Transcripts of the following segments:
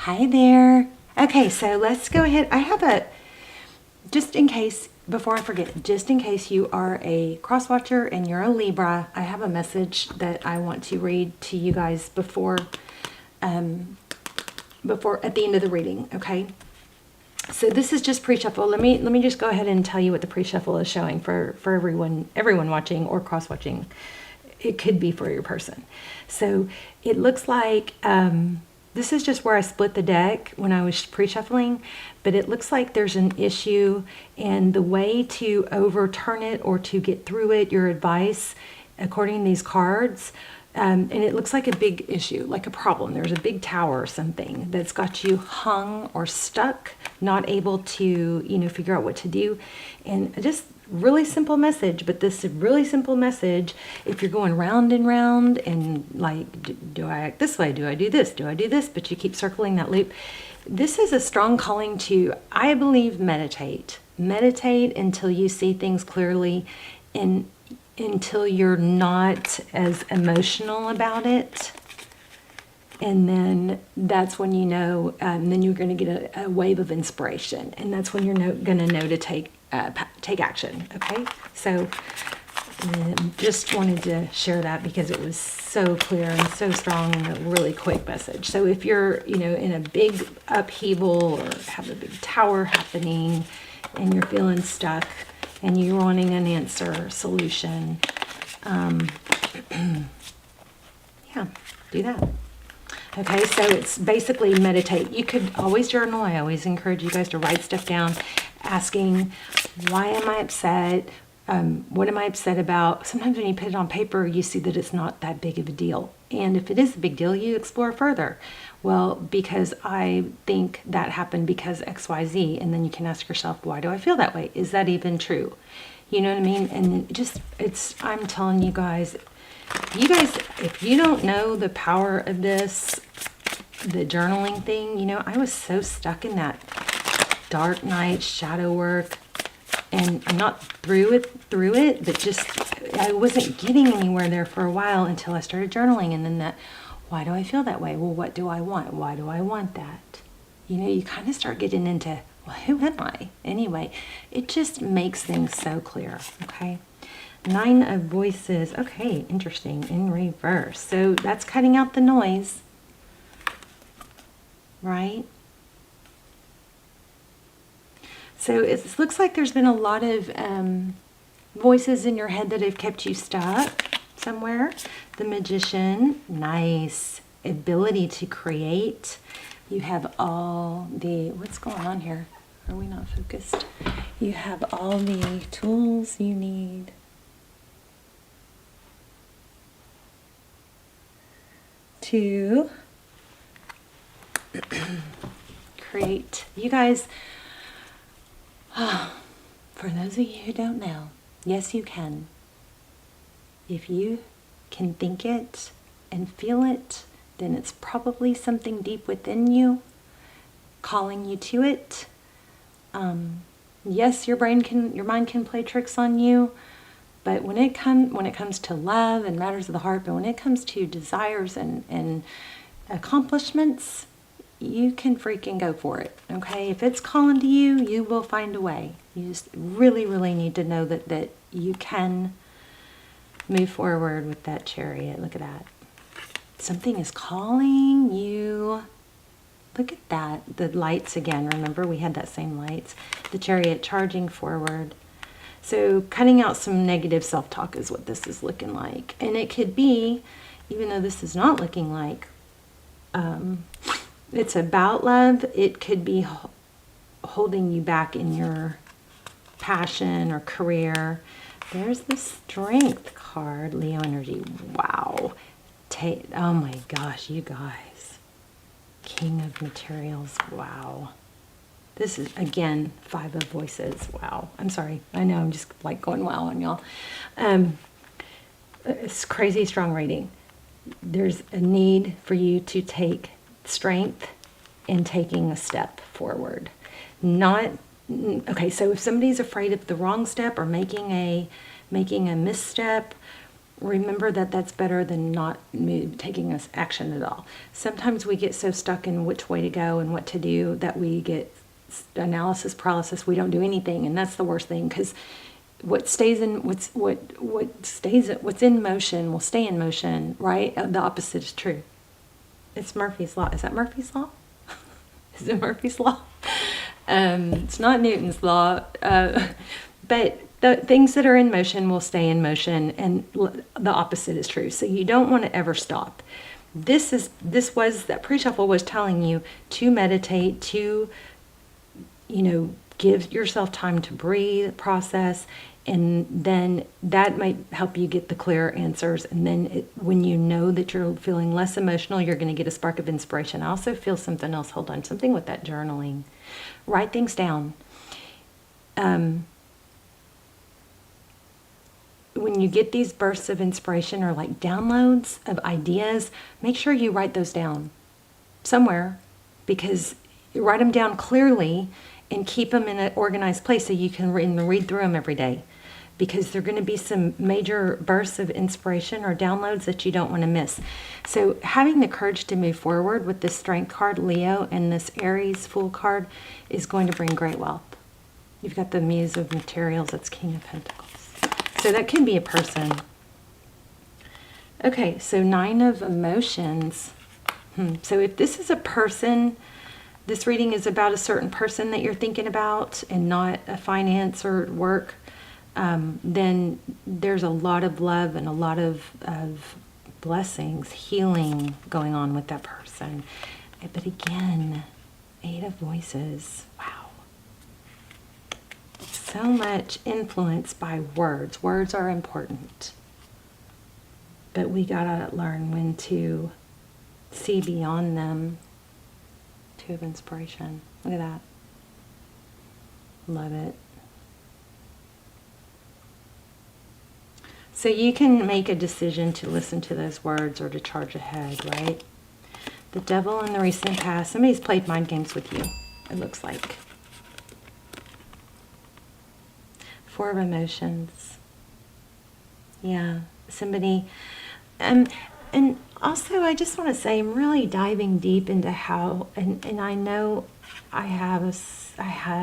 Hi there. Okay, so let's go ahead. I have a, just in case, before I forget, just in case you are a cross watcher and you're a Libra, I have a message that I want to read to you guys before at the end of the reading, okay? So this is just pre-shuffle. Let me just go ahead and tell you what the pre-shuffle is showing for everyone watching or cross watching. It could be for your person. So it looks like this is just where I split the deck when I was pre-shuffling, but it looks like there's an issue, and the way to overturn it or to get through it, your advice, according to these cards, and it looks like a big issue, like a problem. There's a big tower or something that's got you hung or stuck, not able to, figure out what to do. And just really simple message, but this really simple message, if you're going round and round and like, do I act this way? Do I do this? Do I do this? But you keep circling that loop. This is a strong calling to, I believe, meditate. Meditate until you see things clearly and until you're not as emotional about it. And then that's when then you're going to get a wave of inspiration. And that's when you're going to know to take action. Okay, so just wanted to share that because it was so clear and so strong and a really quick message. So if you're in a big upheaval or have a big tower happening and you're feeling stuck and you're wanting an answer, solution, yeah, do that. Okay, so it's basically meditate. You could always journal. I always encourage you guys to write stuff down, asking, why am I upset? What am I upset about? Sometimes when you put it on paper, you see that it's not that big of a deal. And if it is a big deal, you explore further. Well, because I think that happened because X, Y, Z. And then you can ask yourself, why do I feel that way? Is that even true? You know what I mean? And I'm telling you guys, if you don't know the power of this, the journaling thing, I was so stuck in that dark night shadow work, and I'm not through it, but just I wasn't getting anywhere there for a while until I started journaling. And then why do I feel that way? Well, what do I want? Why do I want that? You kind of start getting into, well, who am I anyway? It just makes things so clear. Okay, 9 of Voices. Okay, interesting, in reverse. So that's cutting out the noise, right? So it looks like there's been a lot of voices in your head that have kept you stuck somewhere. The Magician, nice. Ability to create. You have all the, what's going on here? Are we not focused? You have all the tools you need to create. You guys, for those of you who don't know, yes, you can. If you can think it and feel it, then it's probably something deep within you calling you to it. Yes, your mind can play tricks on you, but when it comes to love and matters of the heart, but when it comes to desires and accomplishments, you can freaking go for it. Okay, if it's calling to you, you will find a way. You just really, really need to know that you can move forward with that Chariot. Look at that. Something is calling you. Look at that. The lights again. Remember, we had that same lights. The Chariot charging forward. So cutting out some negative self-talk is what this is looking like. And it could be, even though this is not looking like it's about love, it could be holding you back in your passion or career. There's the Strength card, Leo energy. Wow. Oh my gosh, you guys. King of Materials. Wow. This is, again, 5 of Voices. Wow. I'm sorry. I know I'm just like going wow on y'all. It's crazy strong reading. There's a need for you to take strength in taking a step forward. Okay, so if somebody's afraid of the wrong step or making a misstep, remember that that's better than not taking us action at all. Sometimes we get so stuck in which way to go and what to do that we get analysis paralysis. We don't do anything, and that's the worst thing, because what's in motion will stay in motion, right? The opposite is true. It's Murphy's Law. Is that Murphy's Law? Is it Murphy's Law? It's not Newton's Law. But the things that are in motion will stay in motion, and the opposite is true. So you don't want to ever stop. That pre-shuffle was telling you to meditate, to, give yourself time to breathe, process, and then that might help you get the clear answers. And then when you know that you're feeling less emotional, you're going to get a spark of inspiration. I also feel something else. Hold on, something with that journaling. Write things down. When you get these bursts of inspiration or like downloads of ideas, make sure you write those down somewhere, because you write them down clearly and keep them in an organized place so you can read through them every day, because there are going to be some major bursts of inspiration or downloads that you don't want to miss. So having the courage to move forward with this Strength card, Leo, and this Aries Fool card is going to bring great wealth. You've got the Muse of Materials, that's King of Pentacles. So that can be a person. Okay, so 9 of Emotions. So if this is a person, this reading is about a certain person that you're thinking about and not a finance or work, then there's a lot of love and a lot of blessings, healing going on with that person. But again, 8 of Voices. Wow. So much influence by words. Words are important. But we gotta learn when to see beyond them. 2 of Inspiration. Look at that. Love it. So you can make a decision to listen to those words or to charge ahead, right? The Devil in the recent past. Somebody's played mind games with you, it looks like. 4 of Emotions. Yeah, somebody. And also, I just want to say, I'm really diving deep into how, and I know I had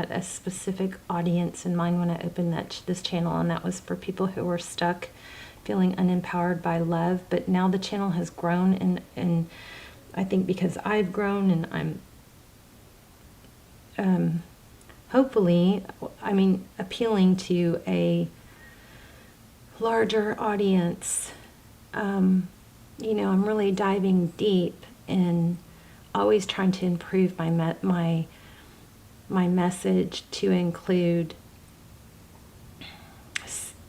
a specific audience in mind when I opened this channel, and that was for people who were stuck, feeling unempowered by love. But now the channel has grown, and I think because I've grown, and I'm hopefully, appealing to a larger audience. I'm really diving deep and always trying to improve my message to include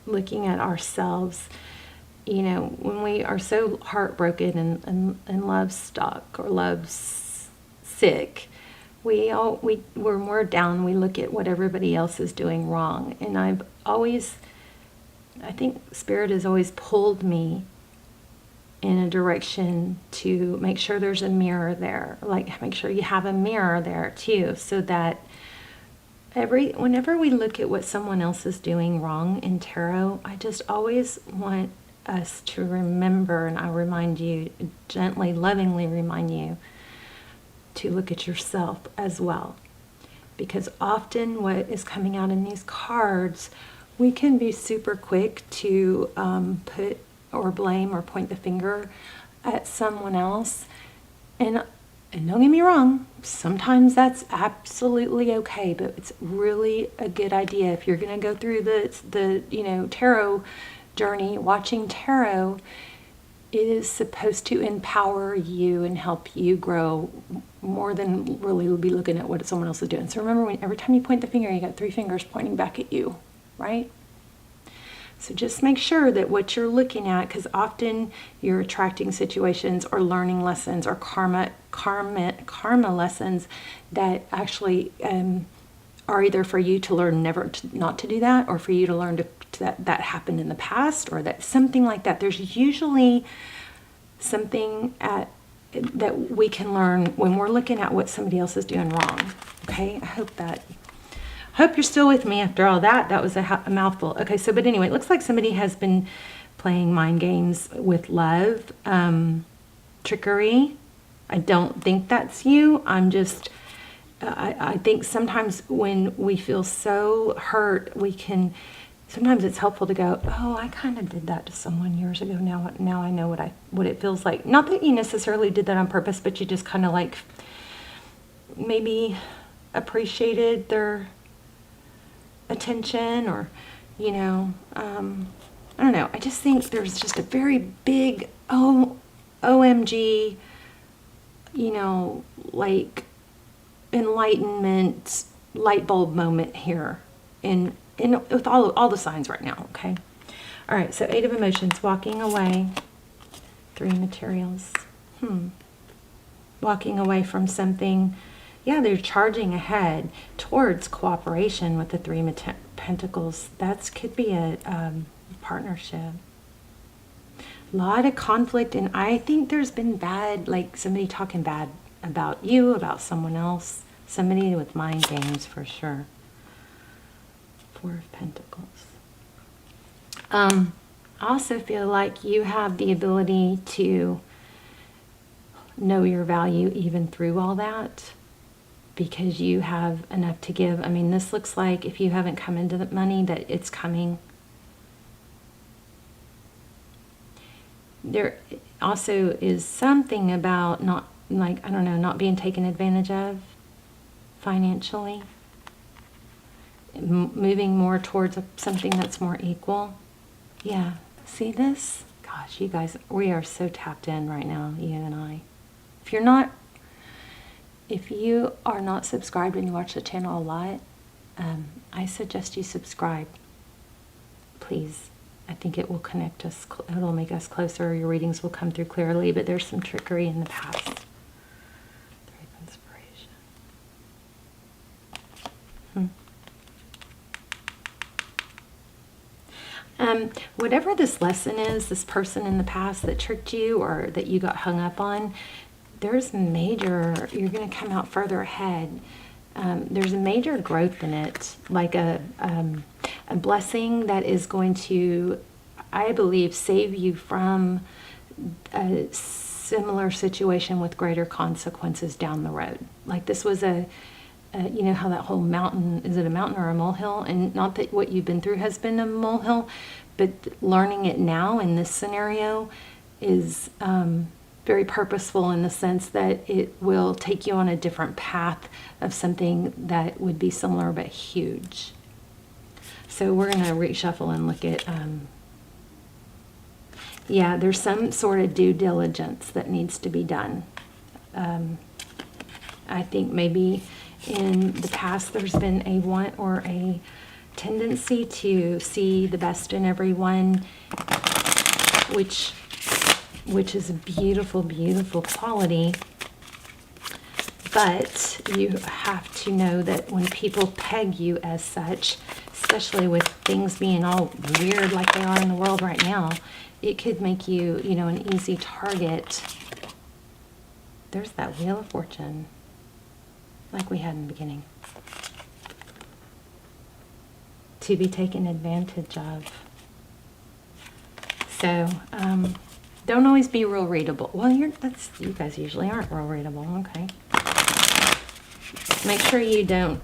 looking at ourselves. When we are so heartbroken and love stuck or love sick, we're more down. We look at what everybody else is doing wrong. And I think Spirit has always pulled me in a direction to make sure there's a mirror there. Like, make sure you have a mirror there too, so that whenever we look at what someone else is doing wrong in tarot, I just always want us to remember, and I remind you, gently, lovingly remind you, to look at yourself as well. Because often what is coming out in these cards, we can be super quick to put or blame or point the finger at someone else. And don't get me wrong, sometimes that's absolutely okay, but it's really a good idea if you're going to go through the tarot journey, watching tarot. It is supposed to empower you and help you grow more than really be looking at what someone else is doing. So remember, every time you point the finger, you got 3 fingers pointing back at you, right? So just make sure that what you're looking at, because often you're attracting situations or learning lessons or karma lessons that actually are either for you to learn not to do that, or for you to learn that happened in the past, or that something like that. There's usually something that we can learn when we're looking at what somebody else is doing wrong. Okay, I hope you're still with me after all that. That was a mouthful. Okay, but anyway, it looks like somebody has been playing mind games with love, trickery. I don't think that's you. I think sometimes when we feel so hurt, sometimes it's helpful to go, oh, I kind of did that to someone years ago. Now I know what it feels like. Not that you necessarily did that on purpose, but you just kind of like maybe appreciated their attention, or, I don't know. I just think there's just a very big OMG, like enlightenment light bulb moment here in with all the signs right now. Okay. All right. So 8 of emotions, walking away. 3 materials. Walking away from something. Yeah, they're charging ahead towards cooperation with the 3 Pentacles. That could be a partnership. A lot of conflict, and I think there's been bad, like somebody talking bad about you, about someone else. Somebody with mind games for sure. 4 of Pentacles. I also feel like you have the ability to know your value even through all that, because you have enough to give. I mean, this looks like if you haven't come into the money, that it's coming. There also is something about not being taken advantage of financially. Moving more towards something that's more equal. Yeah. See this? Gosh, you guys, we are so tapped in right now, you and I. If you are not subscribed and you watch the channel a lot, I suggest you subscribe. Please. I think it will connect us. It'll make us closer. Your readings will come through clearly, but there's some trickery in the past. 3 of inspiration. Whatever this lesson is, this person in the past that tricked you or that you got hung up on, you're going to come out further ahead. There's a major growth in it, like a blessing that is going to, I believe, save you from a similar situation with greater consequences down the road. Like this was you know how that whole mountain, is it a mountain or a molehill? And not that what you've been through has been a molehill, but learning it now in this scenario is very purposeful in the sense that it will take you on a different path of something that would be similar but huge. So we're going to reshuffle and look at, yeah, there's some sort of due diligence that needs to be done. I think maybe in the past there's been a want or a tendency to see the best in everyone, which is a beautiful, beautiful quality. But you have to know that when people peg you as such, especially with things being all weird like they are in the world right now, it could make you, an easy target. There's that Wheel of Fortune, like we had in the beginning. To be taken advantage of. So, don't always be real readable. Well, you guys usually aren't real readable. Okay. Make sure you don't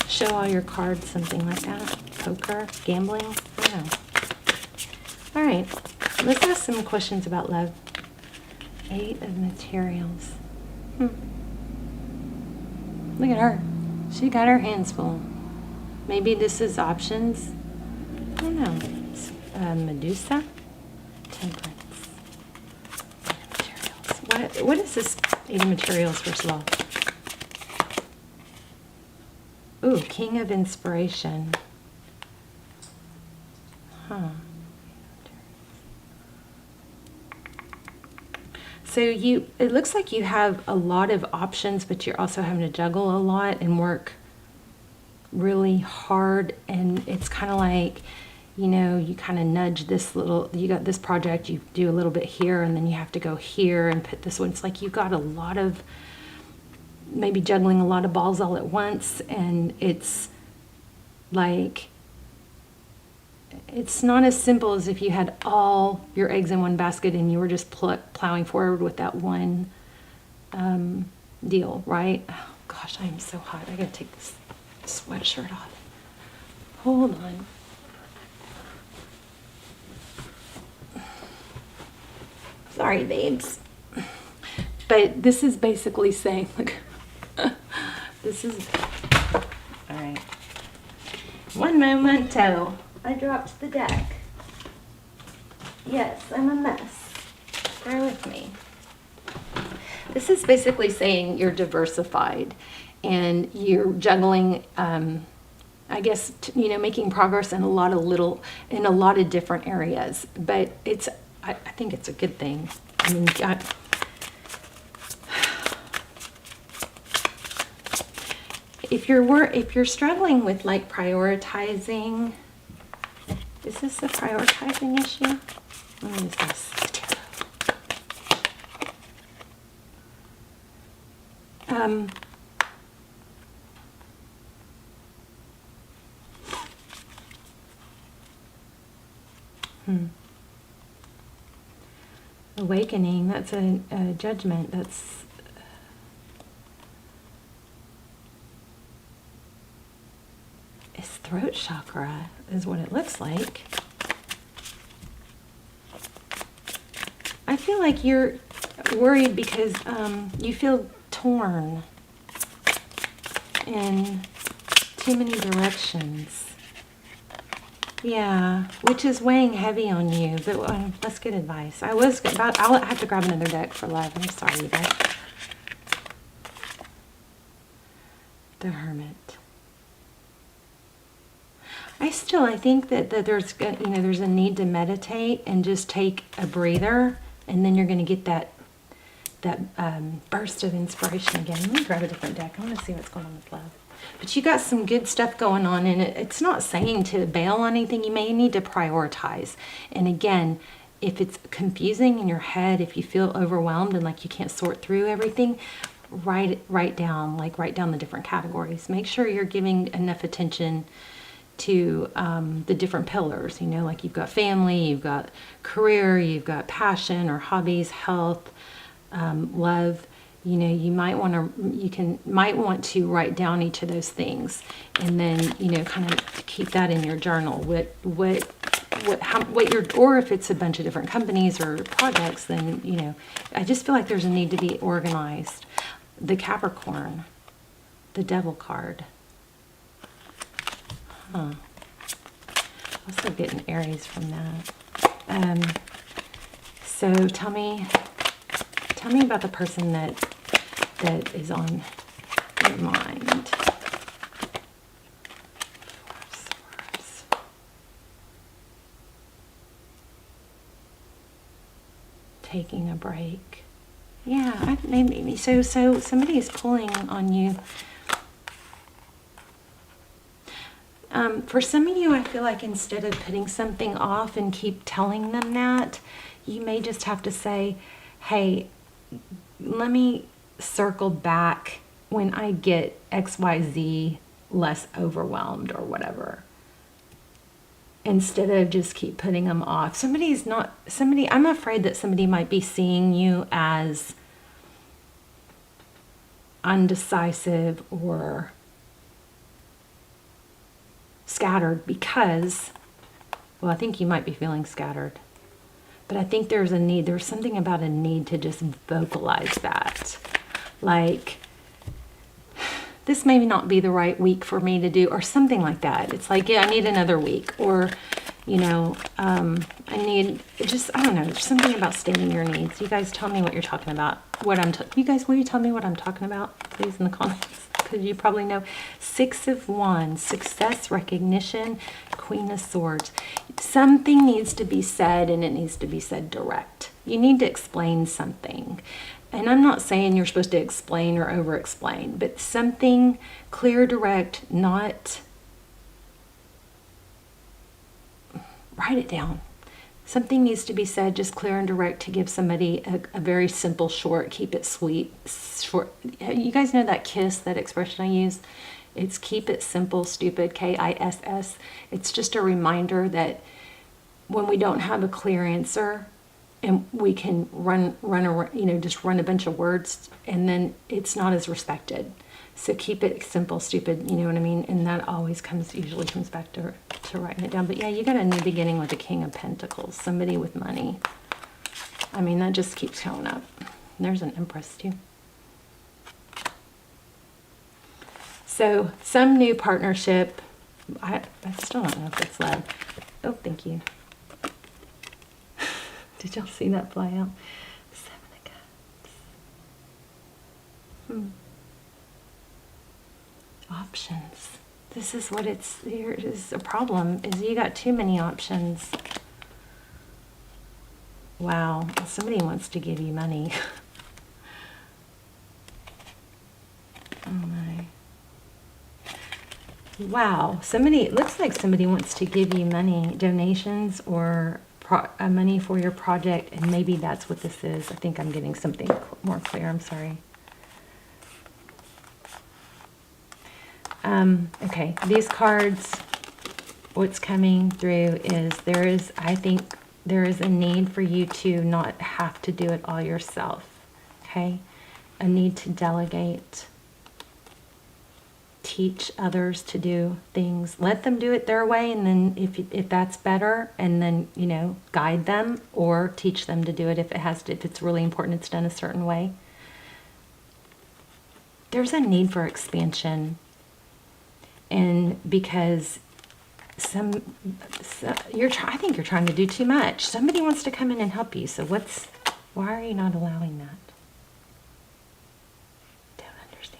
show all your cards, something like that. Poker, gambling, I don't know. All right, let's ask some questions about love. 8 of Materials. Look at her. She got her hands full. Maybe this is options. I don't know. Medusa. Temperance. 8 of Materials. What is this 8 of Materials, first of all? Ooh, King of Inspiration. So it looks like you have a lot of options, but you're also having to juggle a lot and work really hard. And it's kind of like, you kind of nudge this you got this project, you do a little bit here, and then you have to go here and put this one. It's like you've got a lot of, maybe juggling a lot of balls all at once. And it's like, it's not as simple as if you had all your eggs in one basket and you were just plowing forward with that one deal, right? Oh gosh, I am so hot. I gotta take this sweatshirt off. Hold on. Sorry, babes. But this is basically saying, look, this is, all right. One momento. I dropped the deck. Yes, I'm a mess. Bear with me. This is basically saying you're diversified and you're juggling, I guess, making progress in a lot of different areas. But I think it's a good thing. I mean, if you're struggling with like prioritizing, is this a prioritizing issue? Let me use this. Awakening, that's a judgment. That's it's throat chakra is what it looks like. I feel like you're worried because you feel torn in too many directions. Yeah, which is weighing heavy on you. But let's get advice. I'll have to grab another deck for love. I'm sorry, you guys. The Hermit. I think that there's a need to meditate and just take a breather, and then you're going to get that burst of inspiration again. Let me grab a different deck. I want to see what's going on with love. But you got some good stuff going on, and it's not saying to bail on anything. You may need to prioritize. And again, if it's confusing in your head, if you feel overwhelmed and like you can't sort through everything, write down the different categories. Make sure you're giving enough attention to the different pillars. Like you've got family, you've got career, you've got passion or hobbies, health, love. You might want to write down each of those things, and then kind of keep that in your journal. Or if it's a bunch of different companies or projects, then I just feel like there's a need to be organized. The Capricorn, the Devil card. Also getting Aries from that. So tell me about the person that is on your mind. Swords. Taking a break. Yeah, maybe so somebody is pulling on you. For some of you, I feel like instead of putting something off and keep telling them that, you may just have to say, hey, let me circle back when I get XYZ less overwhelmed or whatever. Instead of just keep putting them off. I'm afraid that somebody might be seeing you as undecisive or scattered because, I think you might be feeling scattered. But I think there's something about a need to just vocalize that. Like, this may not be the right week for me to do, or something like that. It's like, I need another week. Or, I need, I don't know, there's something about stating your needs. You guys tell me what you're talking about. You guys, will you tell me what I'm talking about, please, in the comments? Because you probably know. 6 of Wands, success, recognition, Queen of Swords. Something needs to be said, and it needs to be said direct. You need to explain something. And I'm not saying you're supposed to explain or over-explain, but something clear, direct, not... Write it down. Something needs to be said just clear and direct to give somebody a very simple, short, keep it sweet, short. You guys know that KISS, that expression I use? It's keep it simple, stupid, KISS. It's just a reminder that when we don't have a clear answer and we can just run a bunch of words, and then it's not as respected. So keep it simple, stupid, you know what I mean? And that always usually comes back to writing it down. But yeah, you got a new beginning with the King of Pentacles, somebody with money. I mean, that just keeps showing up. There's an Empress too. So some new partnership. I still don't know if it's love. Oh, thank you. Did y'all see that fly out? 7 of Cups. Options. This is what here is a problem, is you got too many options. Wow, somebody wants to give you money. Oh my. Wow, it looks like somebody wants to give you money, donations, or money for your project, and maybe that's what this is. I think I'm getting something more clear. I'm sorry. Okay, these cards, what's coming through is I think there is a need for you to not have to do it all yourself, okay? A need to delegate, teach others to do things, let them do it their way, and then if that's better, and then, you know, guide them or teach them to do it if it's really important, it's done a certain way. There's a need for expansion. And because I think you're trying to do too much. Somebody wants to come in and help you. So why are you not allowing that? Don't understand.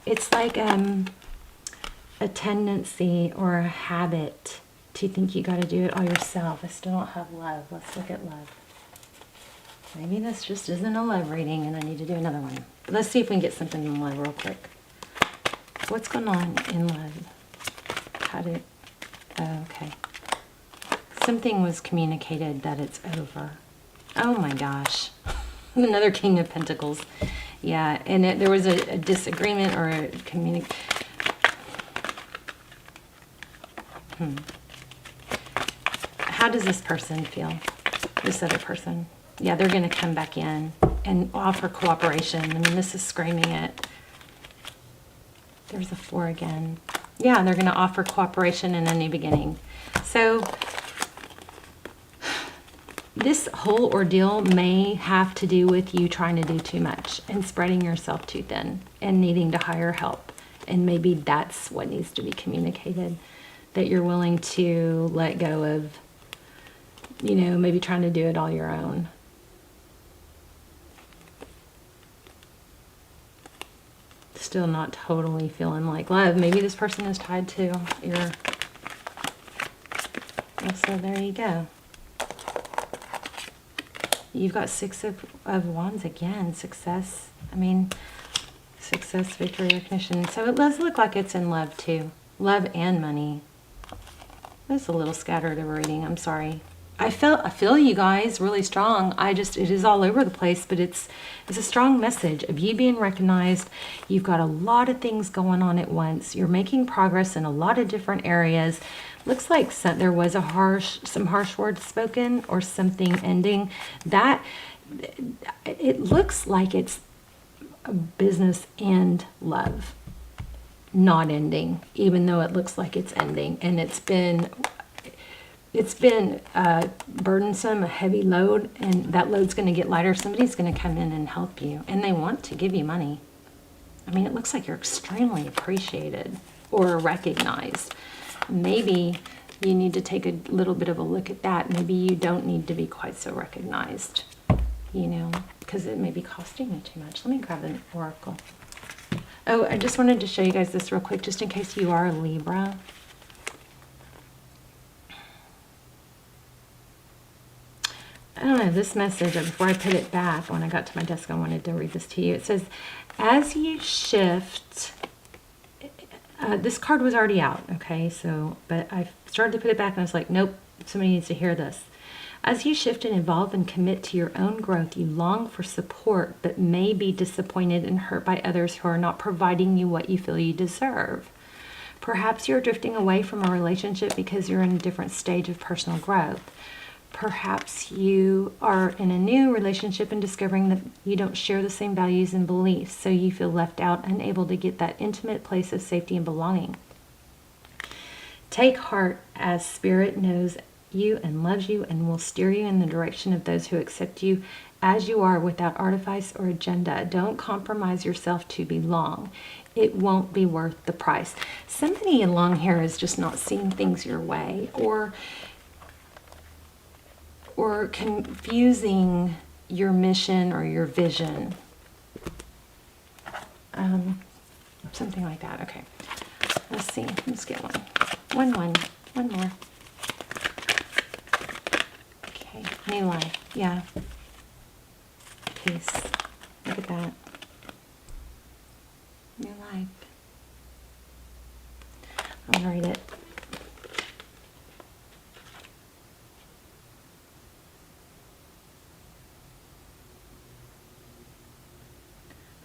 It's like a tendency or a habit to think you got to do it all yourself. I still don't have love. Let's look at love. Maybe this just isn't a love reading and I need to do another one. But let's see if we can get something in love real quick. What's going on in love? Okay. Something was communicated that it's over. Oh my gosh. Another King of Pentacles. Yeah, and there was a disagreement or a How does this person feel? This other person? Yeah, they're going to come back in and offer cooperation. I mean, this is screaming it. There's a 4 again. Yeah, they're going to offer cooperation and a new beginning. So this whole ordeal may have to do with you trying to do too much and spreading yourself too thin and needing to hire help. And maybe that's what needs to be communicated, that you're willing to let go of, you know, maybe trying to do it all your own. Still not totally feeling like love. Maybe this person is tied to your... So there you go. You've got 6 of Wands again. Success. I mean, success, victory, recognition. So it does look like it's in love too. Love and money. That's a little scattered of a reading. I'm sorry. I feel you guys really strong. It is all over the place, but it's a strong message of you being recognized. You've got a lot of things going on at once. You're making progress in a lot of different areas. Looks like there was some harsh words spoken or something ending. That it looks like it's a business and love not ending, even though it looks like it's ending, and it's been burdensome, a heavy load, and that load's going to get lighter. Somebody's going to come in and help you, and they want to give you money. I mean, it looks like you're extremely appreciated or recognized. Maybe you need to take a little bit of a look at that. Maybe you don't need to be quite so recognized, you know, because it may be costing you too much. Let me grab an oracle. Oh, I just wanted to show you guys this real quick, just in case you are a Libra. I don't know, this message, before I put it back, when I got to my desk, I wanted to read this to you. It says, as you shift, this card was already out, okay, so, but I started to put it back and I was like, nope, somebody needs to hear this. As you shift and evolve and commit to your own growth, you long for support, but may be disappointed and hurt by others who are not providing you what you feel you deserve. Perhaps you're drifting away from a relationship because you're in a different stage of personal growth. Perhaps you are in a new relationship and discovering that you don't share the same values and beliefs, so you feel left out, unable to get that intimate place of safety and belonging. Take heart, as Spirit knows you and loves you and will steer you in the direction of those who accept you as you are without artifice or agenda. Don't compromise yourself to belong. It won't be worth the price. Somebody along here is just not seeing things your way, or confusing your mission or your vision. Something like that. Okay. Let's see. Let's get one. One more. Okay. New life. Yeah. Peace. Look at that. New life. I'll read it.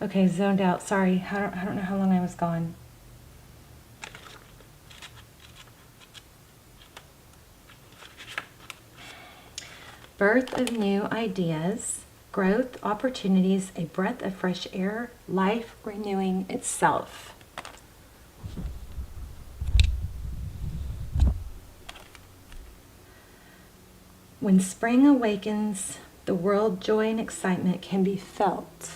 Okay, zoned out. Sorry, I don't know how long I was gone. Birth of new ideas, growth, opportunities, a breath of fresh air, life renewing itself. When spring awakens, the world, joy and excitement can be felt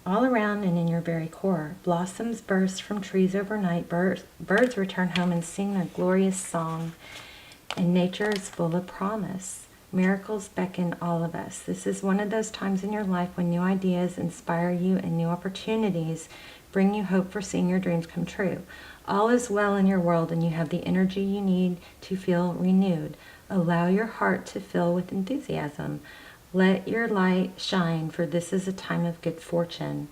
all around and in your very core. Blossoms burst from trees overnight, birds return home and sing their glorious song, and nature is full of promise. Miracles beckon all of us. This is one of those times in your life when new ideas inspire you and new opportunities bring you hope for seeing your dreams come true. All is well in your world and you have the energy you need to feel renewed. Allow your heart to fill with enthusiasm. Let your light shine, for this is a time of good fortune.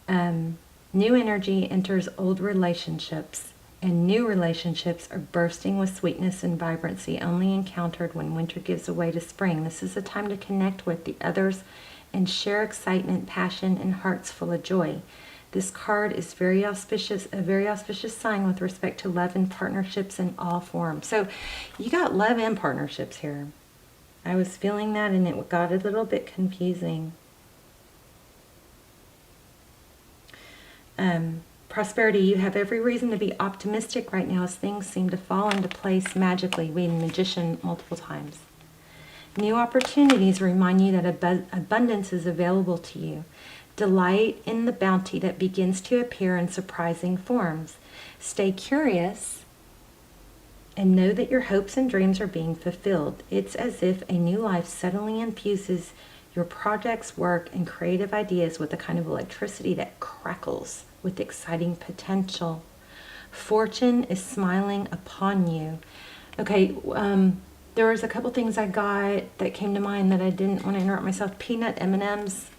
New energy enters old relationships, and new relationships are bursting with sweetness and vibrancy, only encountered when winter gives way to spring. This is a time to connect with the others and share excitement, passion, and hearts full of joy. This card is very auspicious, a very auspicious sign with respect to love and partnerships in all forms. So you got love and partnerships here. I was feeling that and it got a little bit confusing. Prosperity, you have every reason to be optimistic right now as things seem to fall into place magically. We had magician multiple times. New opportunities remind you that abundance is available to you. Delight in the bounty that begins to appear in surprising forms. Stay curious and know that your hopes and dreams are being fulfilled. It's as if a new life suddenly infuses your projects, work, and creative ideas with a kind of electricity that crackles with exciting potential. Fortune is smiling upon you. Okay, there was a couple things I got that came to mind that I didn't want to interrupt myself. Peanut M&Ms.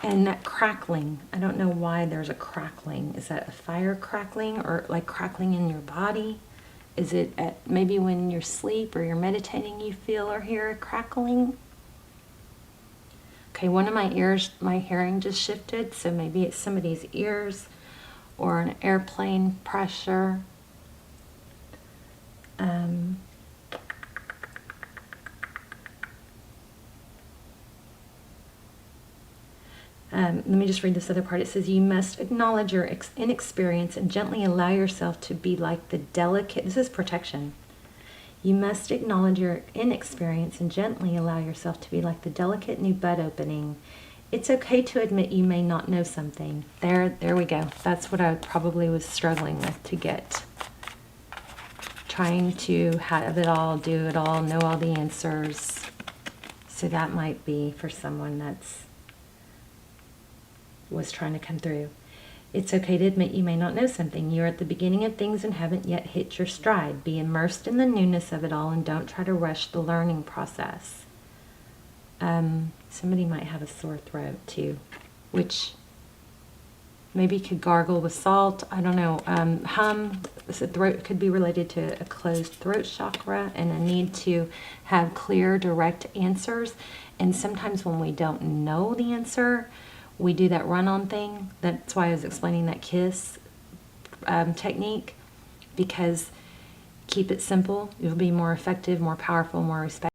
And that crackling. I don't know why there's a crackling. Is that a fire crackling or like crackling in your body? Is it at maybe when you're asleep or you're meditating you feel or hear a crackling? Okay, one of my ears, my hearing just shifted, so maybe it's somebody's ears or an airplane pressure. Let me just read this other part. It says, you must acknowledge your inexperience and gently allow yourself to be like the delicate, this is protection. You must acknowledge your inexperience and gently allow yourself to be like the delicate new bud opening. It's okay to admit you may not know something. There we go. That's what I probably was struggling with to get. Trying to have it all, do it all, know all the answers. So that might be for someone was trying to come through. It's okay to admit you may not know something. You're at the beginning of things and haven't yet hit your stride. Be immersed in the newness of it all and don't try to rush the learning process. Somebody might have a sore throat too, which Maybe you could gargle with salt. I don't know. Hum. So throat could be related to a closed throat chakra and a need to have clear, direct answers. And sometimes when we don't know the answer, we do that run-on thing. That's why I was explaining that kiss technique, because keep it simple. You'll be more effective, more powerful, more respectful.